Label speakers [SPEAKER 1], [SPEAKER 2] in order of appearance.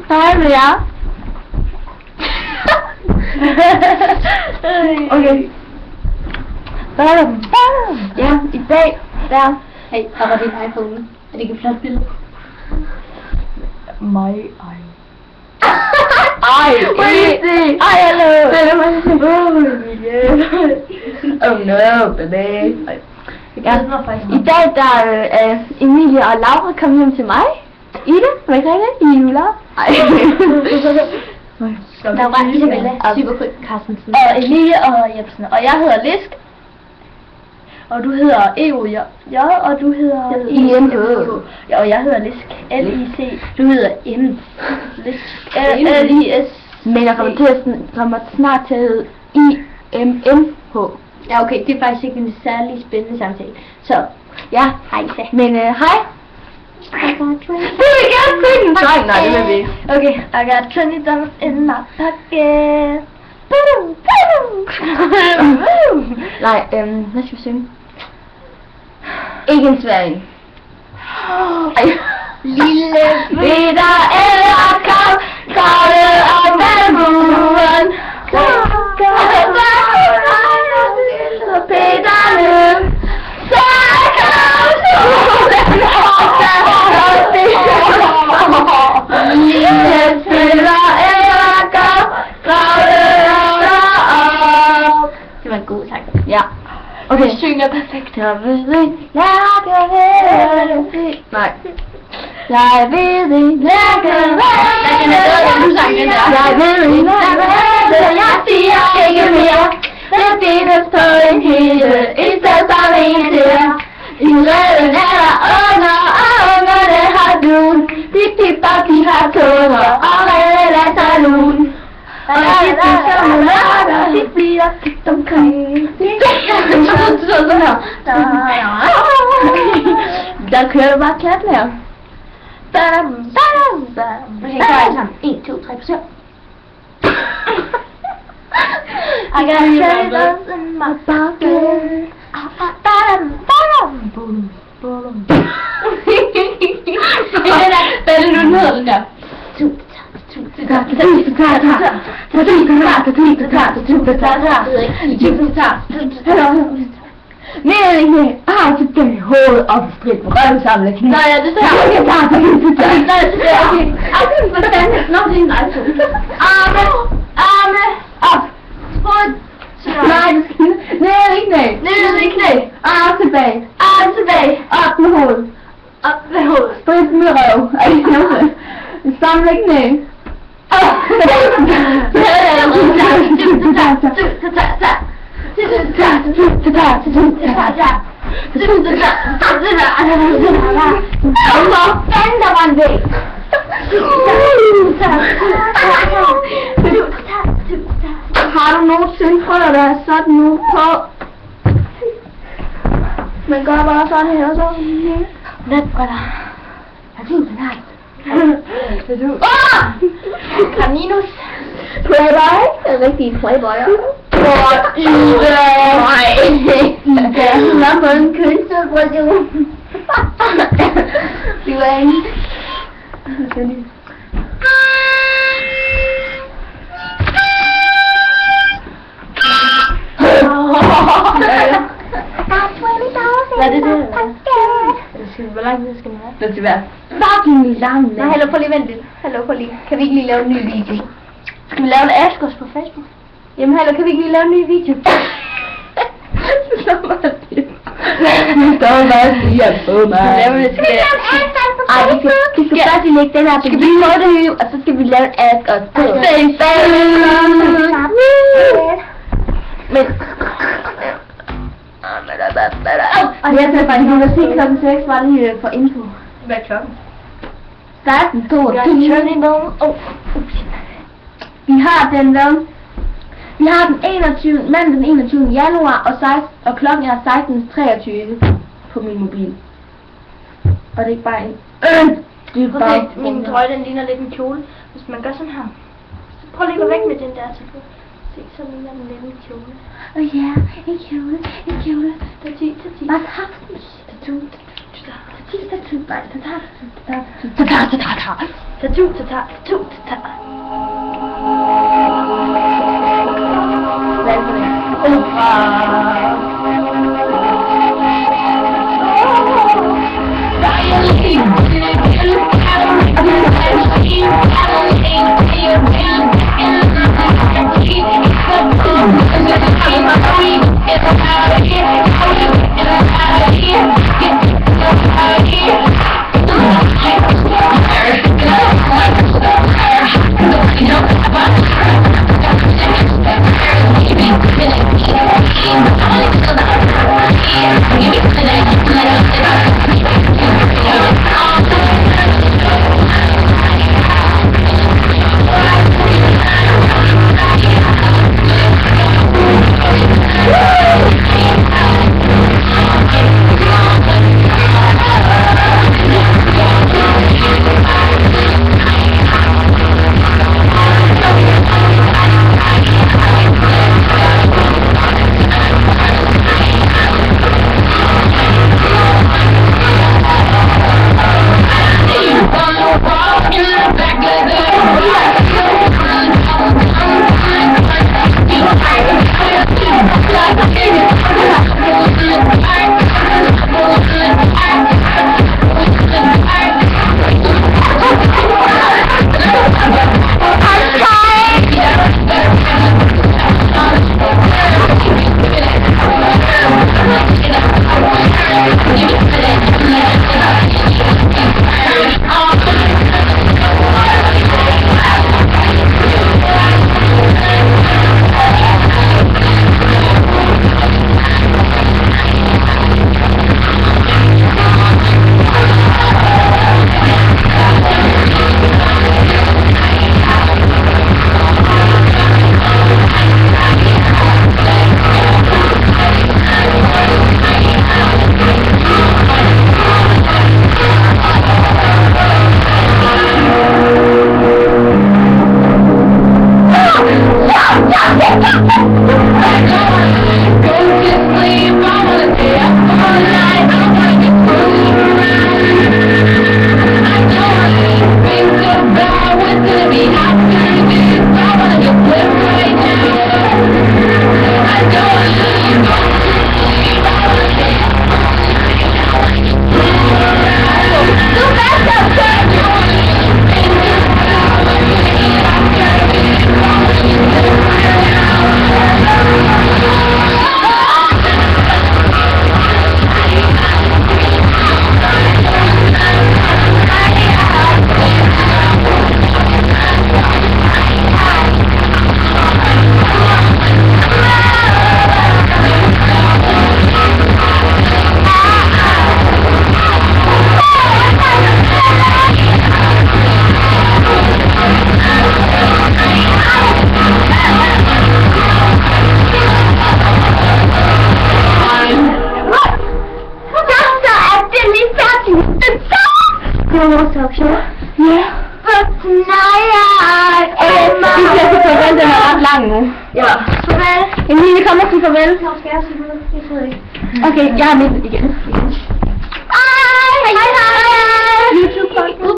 [SPEAKER 1] Hej med jer. Okay. Ja, i dag, der.
[SPEAKER 2] Hey, her var din iPhone. Er det ikke et flot billede?
[SPEAKER 1] Mig, hello. Oh no, baby. Ja. I dag der er Emilie og Laura kommet hjem til mig. Ida, Margrethe, Jula.
[SPEAKER 2] Laura, Isabella, Superkryb, Carstensen.
[SPEAKER 1] Og Emilie og Jebsen. Og jeg hedder Lisk. Og du hedder EO, ja, og du hedder
[SPEAKER 2] IN.
[SPEAKER 1] Ja, og jeg hedder Lisk. L-I-C. Du hedder N. Lisk. L-I-S. Men jeg kommer snart til at hedde I-M-N-H.
[SPEAKER 2] Ja, okay, det er faktisk ikke en særlig spændende samtale. Så,
[SPEAKER 1] ja,
[SPEAKER 2] hej.
[SPEAKER 1] Men hej. Du vil gerne synge en sang. Nej, det vil vi ikke. Okay, I got 20 dollars in my pocket. Nej, hvad skal vi synge? Ikke en sværing. Lille Peter eller kom, kravle op ad muren. Så Peter ned, så kom solen op ad Lille Peter eller kom, kravle op.
[SPEAKER 2] Det var en god sang.
[SPEAKER 1] Ja. Okay, synger perfekt. Jeg ved det. Nej. Jeg ved det. Jeg siger ikke mere. Det findes på en hele. I stedet som en der. I røden er der unger, og ungerne har dun. De har tunger, og redden er saloon. Og jeg er som en lager, de bliver kigt omkring. Sådan her. Der kører bare klatten her.
[SPEAKER 2] Okay, så er det sammen. 1, 2, 3, 4.
[SPEAKER 1] I got shaders in my pocket. Hvad er det nu, den hedder den der? Nej, så skal vi hovedet op og sprit på røven sammen. Nej, ja, det er så. Nej, det er okay. Jeg kan ikke forstande det. Nå, det er en iPhone. Arme, op. Hoved. Nej, du skal ned i knæ. Ned i knæ. Arme tilbage. Arme tilbage. Op med hovedet. Op med hovedet. Sprit med røv. Samle knæ. Har du nogensinde prøvet at være sådan nu på? Man gør bare sådan her og så. Natbriller. Jeg synes den her. Kaninus. Playboy. Rigtig playboy. For Ida. Ida. Hun har fået en kønsoperation. Du er en. Hvad er det der? Hvor lang tid skal den være? Det skal være fucking lang. Nej, hallo, prøv lige vent lidt. Hallo, prøv lige. Kan vi ikke lige lave en ny video? Skal vi lave en Askers på Facebook? Jamen hallo, kan vi ikke lige lave en ny video? Så var det. Så var det, jeg på mig. Ej, vi skal først lige lægge den her på video, og så skal vi lave en Askers på Facebook. Men... Og jeg tager bare lige at se klokken 6, bare lige for info. Hvad er klokken? 16:22. Vi har den mandag den 21. januar, og klokken er 16:23 på min mobil. Og det er ikke bare en det er bare min trøje, den ligner lidt en kjole. Hvis man gør sådan her, så prøv lige at gå væk med den der, så så ligner den lidt en kjole. Ja, en kjole. Der er 10. Hvad har du? Tattoo. Nej, Tattoo. Hvad er det for Ja. Farvel. Emilie, kom og sig farvel. Okay, jeg har med igen. Hej. Hej. YouTube.